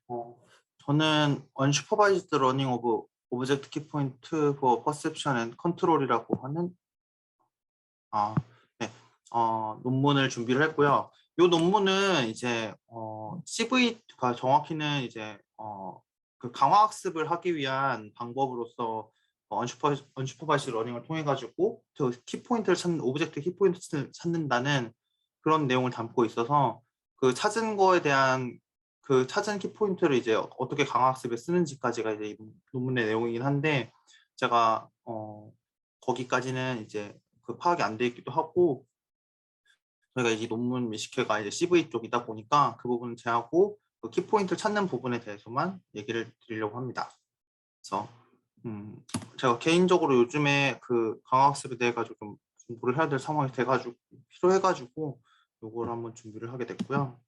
어, 저는 Unsupervised Learning of Object Key Point for Perception and Control이라고 하는 네, 논문을 준비를 했고요. 이 논문은 이제 CV가 정확히는 이제 그 강화학습을 하기 위한 방법으로서 Unsupervised Learning을 통해 가지고 그 키포인트를 찾는 오브젝트 키포인트를 찾는다는 그런 내용을 담고 있어서 그 찾은 거에 대한 그 찾은 키포인트를 이제 어떻게 강화학습에 쓰는지까지가 이제 이 논문의 내용이긴 한데 제가 거기까지는 이제 그 파악이 안 돼 있기도 하고 저희가 이 논문 미식회가 이제 CV 쪽이다 보니까 그 부분은 제하고 그 키포인트를 찾는 부분에 대해서만 얘기를 드리려고 합니다. 그래서 제가 개인적으로 요즘에 그 강화학습에 대해 가지고 좀 공부를 해야 될 상황이 돼가지고 필요해가지고 요걸 한번 준비를 하게 됐고요.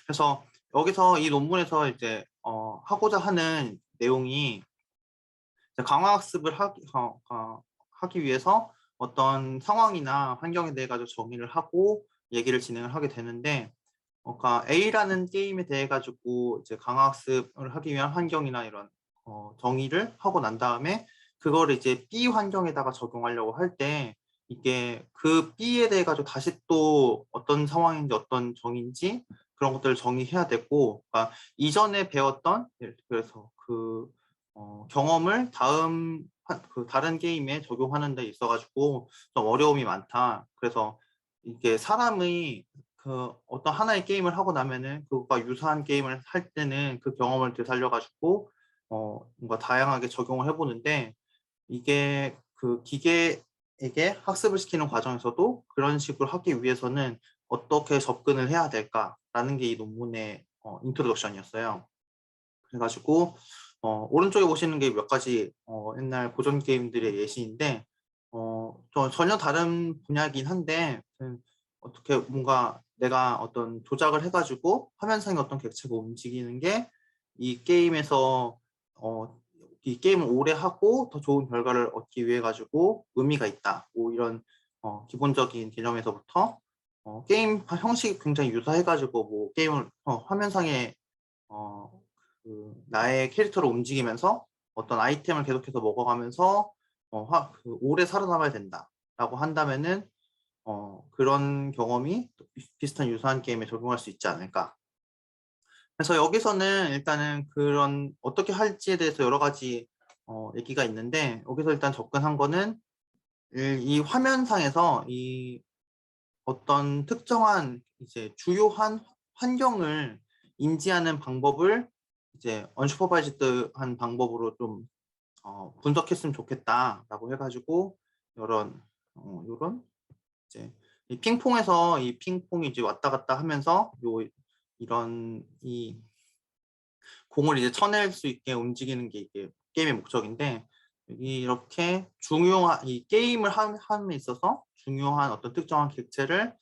그래서 여기서 이 논문에서 이제 하고자 하는 내용이 강화학습을 하기 위해서 어떤 상황이나 환경에 대해 가지고 정의를 하고 얘기를 진행을 하게 되는데, 그러니까 A라는 게임에 대해 가지고 이제 강화학습을 하기 위한 환경이나 이런 정의를 하고 난 다음에 그거를 이제 B 환경에다가 적용하려고 할 때 이게 그 B에 대해 가지고 다시 또 어떤 상황인지 어떤 정의인지 그런 것들을 정의해야 되고, 그러니까 이전에 배웠던 예를 들어서 그 경험을 그 다른 게임에 적용하는 데 있어가지고 좀 어려움이 많다. 그래서 이게 사람의 그 어떤 하나의 게임을 하고 나면은 그것과 유사한 게임을 할 때는 그 경험을 되살려가지고 뭔가 다양하게 적용을 해보는데, 이게 그 기계에게 학습을 시키는 과정에서도 그런 식으로 하기 위해서는 어떻게 접근을 해야 될까라는 게 이 논문의 인트로덕션이었어요. 그래가지고 오른쪽에 보시는 게 몇 가지 옛날 고전 게임들의 예시인데 전혀 다른 분야이긴 한데 어떻게 뭔가 내가 어떤 조작을 해가지고 화면상의 어떤 객체가 움직이는 게 이 게임에서 이 게임을 오래 하고 더 좋은 결과를 얻기 위해 가지고 의미가 있다. 뭐 이런 기본적인 개념에서부터 게임 형식이 굉장히 유사해가지고 뭐 게임을 화면상에 나의 캐릭터를 움직이면서 어떤 아이템을 계속해서 먹어가면서 오래 살아남아야 된다라고 한다면은 그런 경험이 비슷한 유사한 게임에 적용할 수 있지 않을까. 그래서 여기서는 일단은 그런 어떻게 할지에 대해서 여러 가지 얘기가 있는데, 여기서 일단 접근한 거는 이 화면상에서 이 어떤 특정한 이제 주요한 환경을 인지하는 방법을 이제 언슈퍼바이즈드한 방법으로 좀 분석했으면 좋겠다라고 해가지고 이런 이제 이 핑퐁에서 이 핑퐁이 이제 왔다 갔다 하면서 이런 이 공을 이제 쳐낼 수 있게 움직이는 게 이게 게임의 목적인데, 여기 이렇게 중요한 이 게임을 함에 있어서 중요한 어떤 특정한 객체를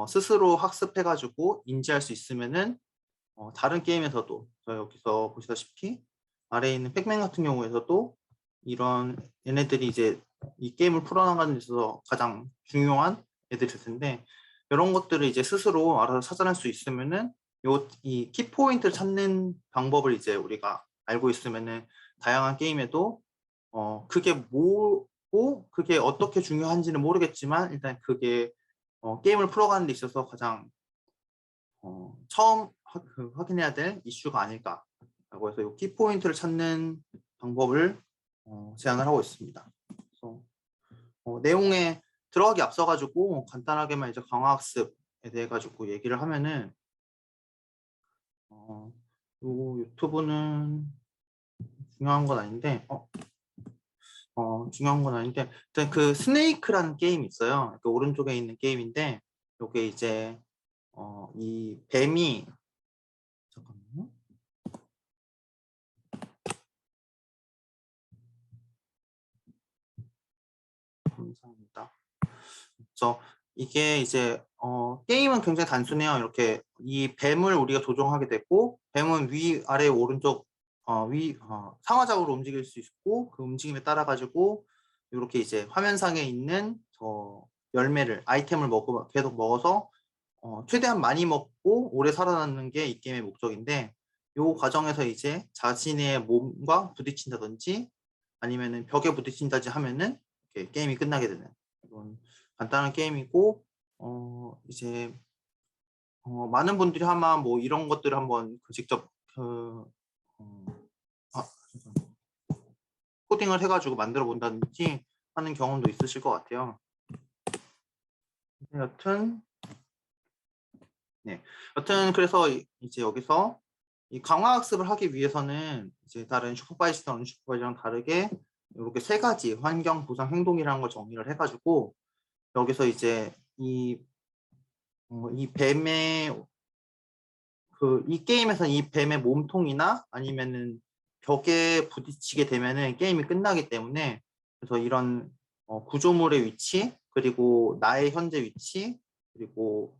스스로 학습해가지고 인지할 수 있으면은 다른 게임에서도 여기서 보시다시피 아래에 있는 팩맨 같은 경우에서도 이런 얘네들이 이제 이 게임을 풀어나가는 데 있어서 가장 중요한 애들일 텐데, 이런 것들을 이제 스스로 알아서 찾아낼 수 있으면은 이 키포인트를 찾는 방법을 이제 우리가 알고 있으면은 다양한 게임에도 그게 뭐고 그게 어떻게 중요한지는 모르겠지만 일단 그게 게임을 풀어가는 데 있어서 가장 처음 확인해야 될 이슈가 아닐까라고 해서 이 키포인트를 찾는 방법을 제안을 하고 있습니다. 그래서 내용에 들어가기 앞서가지고 간단하게만 이제 강화학습에 대해 가지고 얘기를 하면은 요 유튜브는 중요한 건 아닌데 중요한 건 아닌데 일단 그 스네이크라는 게임이 있어요. 그 오른쪽에 있는 게임인데 요게 이제 이 뱀이 잠깐만요. 감사합니다. 그래서 이게 이제 게임은 굉장히 단순해요. 이렇게 이 뱀을 우리가 조종하게 되고, 뱀은 위, 아래, 오른쪽, 상하좌우로 움직일 수 있고, 그 움직임에 따라 가지고 이렇게 이제 화면상에 있는 열매를 아이템을 계속 먹어서 최대한 많이 먹고 오래 살아남는 게 이 게임의 목적인데 이 과정에서 이제 자신의 몸과 부딪힌다든지 아니면은 벽에 부딪힌다든지 하면은 이렇게 게임이 끝나게 되는 이런 간단한 게임이고 이제 많은 분들이 아마 뭐 이런 것들을 한번 직접 어, 죄송합니다. 코딩을 해가지고 만들어 본다든지 하는 경험도 있으실 것 같아요. 여튼 여튼 그래서 이제 여기서 이 강화 학습을 하기 위해서는 이제 다른 슈퍼바이저랑 언슈퍼바이저랑 다르게 이렇게 세 가지 환경, 보상, 행동이라는 걸 정의를 해가지고 여기서 이제 이 뱀의 이 게임에서 이 뱀의 몸통이나 아니면은 벽에 부딪히게 되면은 게임이 끝나기 때문에 그래서 이런 구조물의 위치 그리고 나의 현재 위치 그리고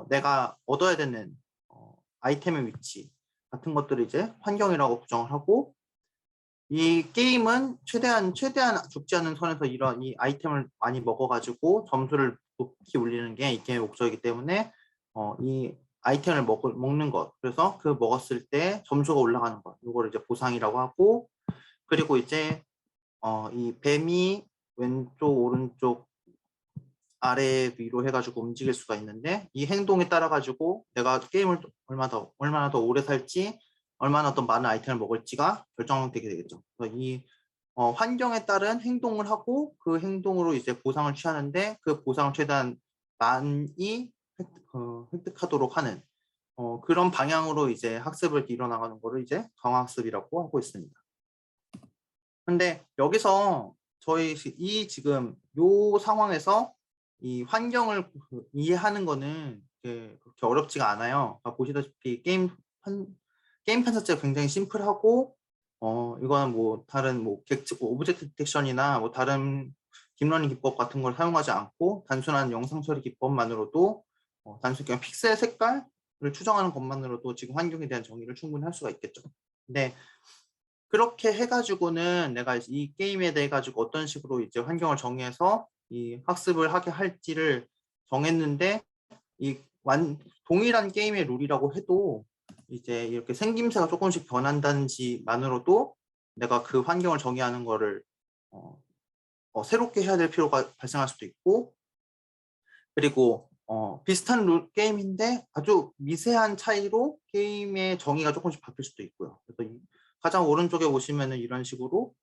내가 얻어야 되는 아이템의 위치 같은 것들을 이제 환경이라고 부정을 하고 이 게임은 최대한 죽지 않는 선에서 이런 이 아이템을 많이 먹어가지고 점수를 높이 올리는 게 이 게임의 목적이기 때문에 이 아이템을 먹는 것 그래서 그 먹었을 때 점수가 올라가는 것 이거를 이제 보상이라고 하고 그리고 이제 이 뱀이 왼쪽 오른쪽 아래 위로 해가지고 움직일 수가 있는데 이 행동에 따라 가지고 내가 게임을 얼마나 더 오래 살지 얼마나 더 많은 아이템을 먹을지가 결정되게 되겠죠. 그래서 이 환경에 따른 행동을 하고 그 행동으로 이제 보상을 취하는데 그 보상을 최대한 많이 획득하도록 하는 그런 방향으로 이제 학습을 이뤄나가는 거를 이제 강화학습이라고 하고 있습니다. 근데 여기서 저희 지금 요 상황에서 이 환경을 이해하는 거는 그렇게 어렵지가 않아요. 보시다시피 게임 판서 자체가 굉장히 심플하고 이거는 뭐 다른 뭐 오브젝트 디텍션이나 뭐 다른 딥러닝 기법 같은 걸 사용하지 않고 단순한 영상 처리 기법만으로도 단순히 그냥 픽셀 색깔을 추정하는 것만으로도 지금 환경에 대한 정의를 충분히 할 수가 있겠죠. 근데 그렇게 해가지고는 내가 이 게임에 대해 가지고 어떤 식으로 이제 환경을 정해서 이 학습을 하게 할지를 정했는데 이 동일한 게임의 룰이라고 해도 이제 이렇게 생김새가 조금씩 변한다는지만으로도 내가 그 환경을 정의하는 거를 새롭게 해야 될 필요가 발생할 수도 있고 그리고 비슷한 룰 게임인데 아주 미세한 차이로 게임의 정의가 조금씩 바뀔 수도 있고요. 그래서 가장 오른쪽에 보시면은 이런 식으로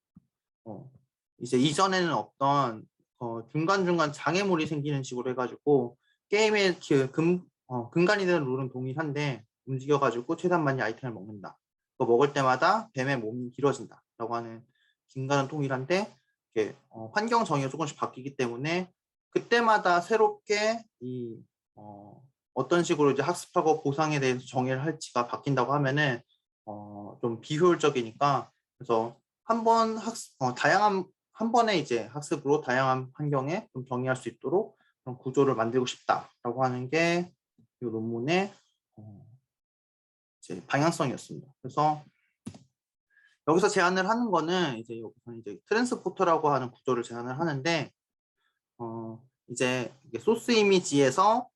이제 이전에는 없던 중간중간 장애물이 생기는 식으로 해가지고 게임의 근간이 되는 룰은 동일한데 움직여가지고 최대한 많이 아이템을 먹는다. 먹을 때마다 뱀의 몸이 길어진다. 라고 하는 근간은 동일한데 이렇게 환경 정의가 조금씩 바뀌기 때문에 그때마다 새롭게 어떤 식으로 이제 학습하고 보상에 대해서 정의를 할지가 바뀐다고 하면은 좀 비효율적이니까 그래서 한 번에 이제 학습으로 다양한 환경에 좀 정의할 수 있도록 그런 구조를 만들고 싶다라고 하는 게 이 논문의 이제 방향성이었습니다. 그래서 여기서 제안을 하는 거는 이제 여기서 이제 트랜스포터라고 하는 구조를 제안을 하는데 이제 소스 이미지에서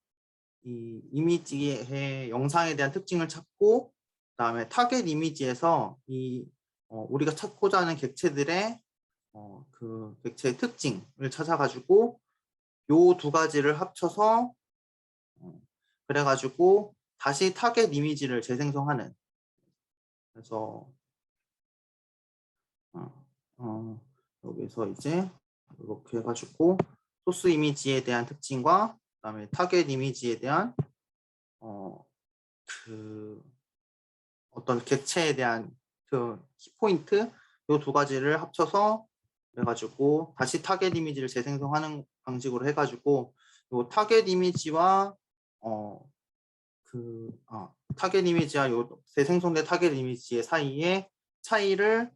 이 이미지의 영상에 대한 특징을 찾고 그다음에 타겟 이미지에서 우리가 찾고자 하는 객체들의 그 객체의 특징을 찾아가지고 요 두 가지를 합쳐서 그래가지고 다시 타겟 이미지를 재생성하는 그래서 여기서 이제 이렇게 해가지고 소스 이미지에 대한 특징과 그다음에 타겟 이미지에 대한 그 어떤 객체에 대한 그 키포인트 요 두 가지를 합쳐서 해가지고 다시 타겟 이미지를 재생성하는 방식으로 해가지고 요 타겟 이미지와 타겟 이미지와 요 재생성된 타겟 이미지의 사이에 차이를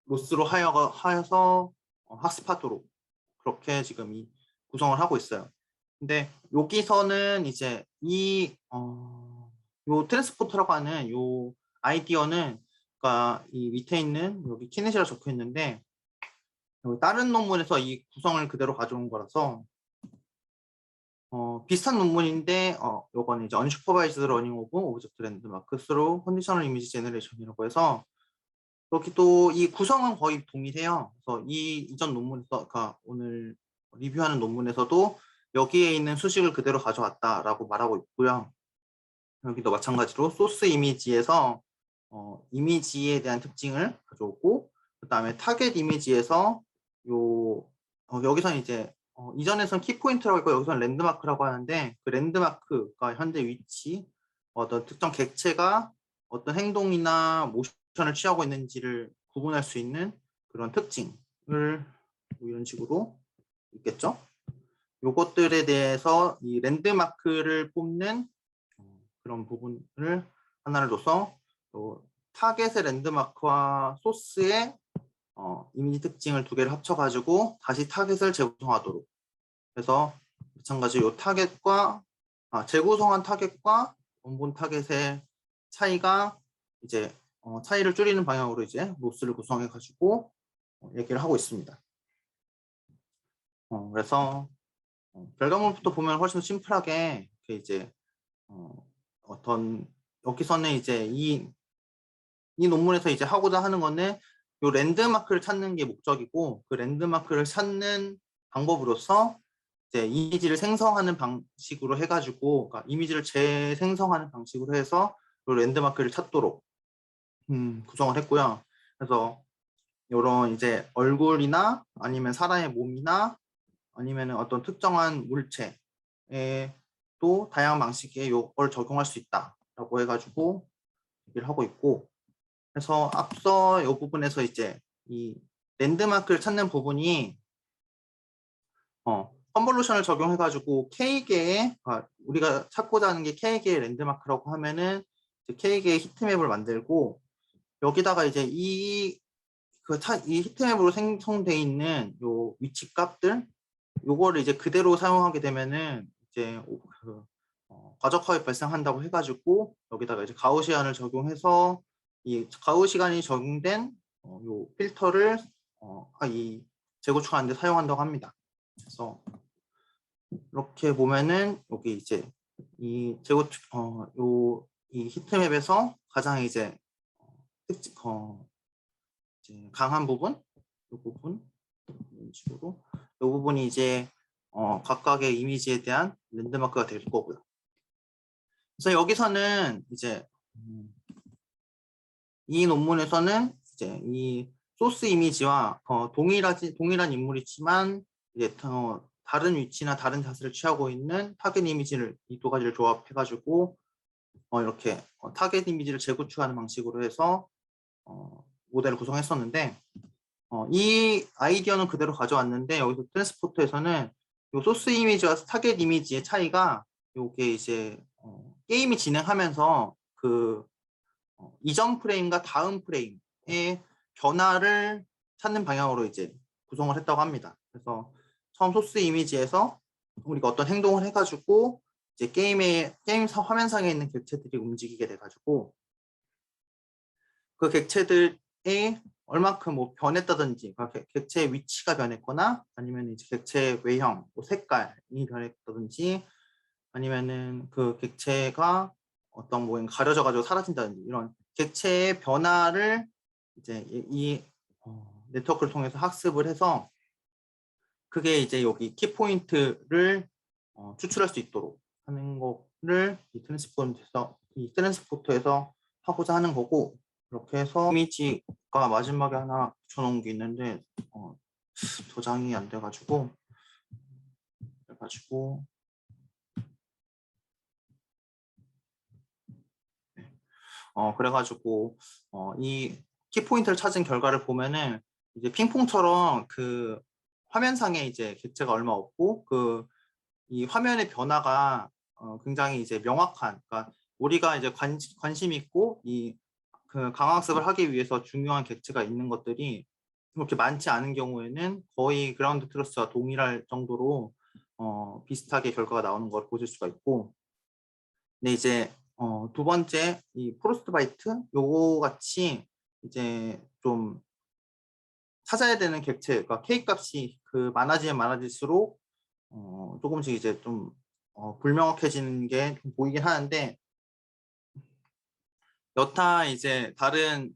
로스로 하여서 학습하도록 그렇게 지금 구성을 하고 있어요. 근데 여기서는 이제 요 트랜스포터라고 하는 요 아이디어는 그러니까 이 밑에 있는 여기 키넷이라 적혀 있는데 다른 논문에서 이 구성을 그대로 가져온 거라서 비슷한 논문인데 요거는 이제 unsupervised running of object landmark through conditional image generation이라고 해서 여기 또 이 구성은 거의 동일해요. 그래서 이 이전 논문에서, 그러니까 오늘 리뷰하는 논문에서도 여기에 있는 수식을 그대로 가져왔다라고 말하고 있고요. 여기도 마찬가지로 소스 이미지에서 이미지에 대한 특징을 가져오고, 그 다음에 타겟 이미지에서 여기서는 이제 이전에서는 키포인트라고 했고 여기서는 랜드마크라고 하는데, 그 랜드마크가 현재 위치, 어떤 특정 객체가 어떤 행동이나 모션을 취하고 있는지를 구분할 수 있는 그런 특징을 뭐 이런 식으로 있겠죠. 요것들에 대해서 이 랜드마크를 뽑는 그런 부분을 하나를 둬서 타겟의 랜드마크와 소스의 이미지 특징을 두 개를 합쳐가지고 다시 타겟을 재구성하도록 해서, 마찬가지로 이 타겟과 재구성한 타겟과 원본 타겟의 차이가 이제 차이를 줄이는 방향으로 이제 로스를 구성해 가지고 얘기를 하고 있습니다. 그래서 결과물부터 보면 훨씬 심플하게 이제 어떤 여기서는 이제 이 논문에서 이제 하고자 하는 거는 요 랜드마크를 찾는 게 목적이고, 그 랜드마크를 찾는 방법으로서 이제 이미지를 생성하는 방식으로 해가지고, 그러니까 이미지를 재생성하는 방식으로 해서 요 랜드마크를 찾도록 구성을 했고요. 그래서 이런 이제 얼굴이나 아니면 사람의 몸이나 아니면 어떤 특정한 물체에 또 다양한 방식의 요걸 적용할 수 있다라고 해가지고 얘기를 하고 있고, 그래서 앞서 이 부분에서 이제 이 랜드마크를 찾는 부분이 컨볼루션을 적용해가지고 K개의 우리가 찾고자 하는 게 K개의 랜드마크라고 하면은 K개의 히트맵을 만들고, 여기다가 이제 이 히트맵으로 생성돼 있는 요 위치 값들, 요거를 이제 그대로 사용하게 되면은 이제 과적하게 발생한다고 해가지고 여기다가 이제 가우시안을 적용해서 이 가우시안이 적용된 요 필터를 이 재구축하는 데 사용한다고 합니다. 그래서 이렇게 보면은 여기 이제 이 재구축 이 히트맵에서 가장 이제 특징 이제 강한 부분, 이 부분 이런 식으로 이 부분이 이제 각각의 이미지에 대한 랜드마크가 될 거고요. 그래서 여기서는 이제 이 논문에서는 이제 이 소스 이미지와 동일한 인물이지만 이제 다른 위치나 다른 자세를 취하고 있는 타겟 이미지를 이 두 가지를 조합해가지고 이렇게 타겟 이미지를 재구축하는 방식으로 해서 모델을 구성했었는데, 이 아이디어는 그대로 가져왔는데 여기서 트랜스포터에서는 이 소스 이미지와 타겟 이미지의 차이가 요게 이제 게임이 진행하면서 그 이전 프레임과 다음 프레임의 변화를 찾는 방향으로 이제 구성을 했다고 합니다. 그래서 처음 소스 이미지에서 우리가 어떤 행동을 해가지고 이제 게임 화면상에 있는 객체들이 움직이게 돼가지고 그 객체들의 얼마큼 뭐 변했다든지, 그러니까 객체의 위치가 변했거나 아니면 이제 객체의 외형, 뭐 색깔이 변했다든지, 아니면은 그 객체가 어떤 뭐 가려져 가지고 사라진다든지, 이런 객체의 변화를 이제 이 네트워크를 통해서 학습을 해서 그게 이제 여기 키포인트를 추출할 수 있도록 하는 거를 이 트랜스포터에서 하고자 하는 거고, 이렇게 해서 이미지가 마지막에 하나 붙여놓은 게 있는데 저장이 안 돼가지고 그래가지고 이 키포인트를 찾은 결과를 보면은 이제 핑퐁처럼 그 화면상에 이제 객체가 얼마 없고 그 이 화면의 변화가 굉장히 이제 명확한, 그러니까 우리가 이제 관심 있고 이 그 강학습을 하기 위해서 중요한 객체가 있는 것들이 그렇게 많지 않은 경우에는 거의 그라운드 트러스와 동일할 정도로 비슷하게 결과가 나오는 걸 보실 수가 있고, 근데 이제 두 번째 이 프로스트바이트 요거 같이 이제 좀 찾아야 되는 객체, 그러니까 K 값이 그 많아지면 많아질수록 조금씩 이제 좀 불명확해지는 게 좀 보이긴 하는데, 여타 이제 다른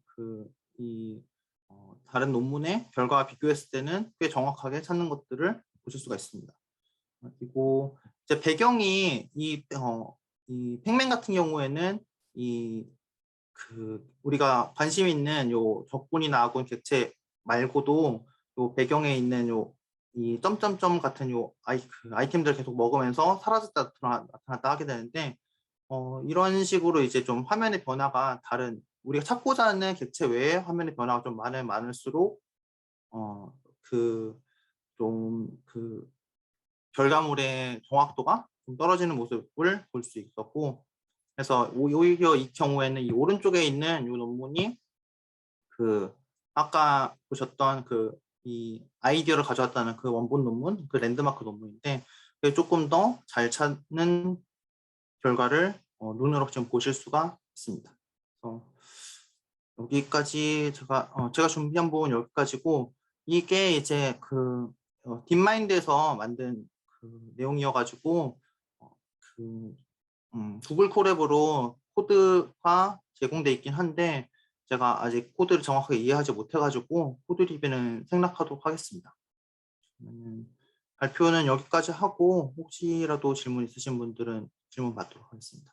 다른 논문의 결과와 비교했을 때는 꽤 정확하게 찾는 것들을 보실 수가 있습니다. 그리고 이제 배경이 이 팩맨 같은 경우에는 우리가 관심 있는 요 적분이나 아군 객체 말고도 요 배경에 있는 이 점점점 같은 아이템들 계속 먹으면서 사라졌다 나타났다 하게 되는데, 이런 식으로 이제 좀 화면의 변화가 다른 우리가 찾고자 하는 객체 외에 화면의 변화가 좀 많을수록 그 결과물의 정확도가 좀 떨어지는 모습을 볼 수 있었고, 그래서 오히려 이 경우에는 이 오른쪽에 있는 이 논문이 아까 보셨던 이 아이디어를 가져왔다는 그 원본 논문, 그 랜드마크 논문인데, 그게 조금 더 잘 찾는 결과를 눈으로 좀 보실 수가 있습니다. 그래서 여기까지 제가 준비한 부분 여기까지고, 이게 이제 딥마인드에서 만든 내용이어가지고 구글 콜앱으로 코드가 제공돼 있긴 한데, 제가 아직 코드를 정확하게 이해하지 못해가지고 코드 리뷰는 생략하도록 하겠습니다. 발표는 여기까지 하고, 혹시라도 질문 있으신 분들은 질문 받도록 하겠습니다.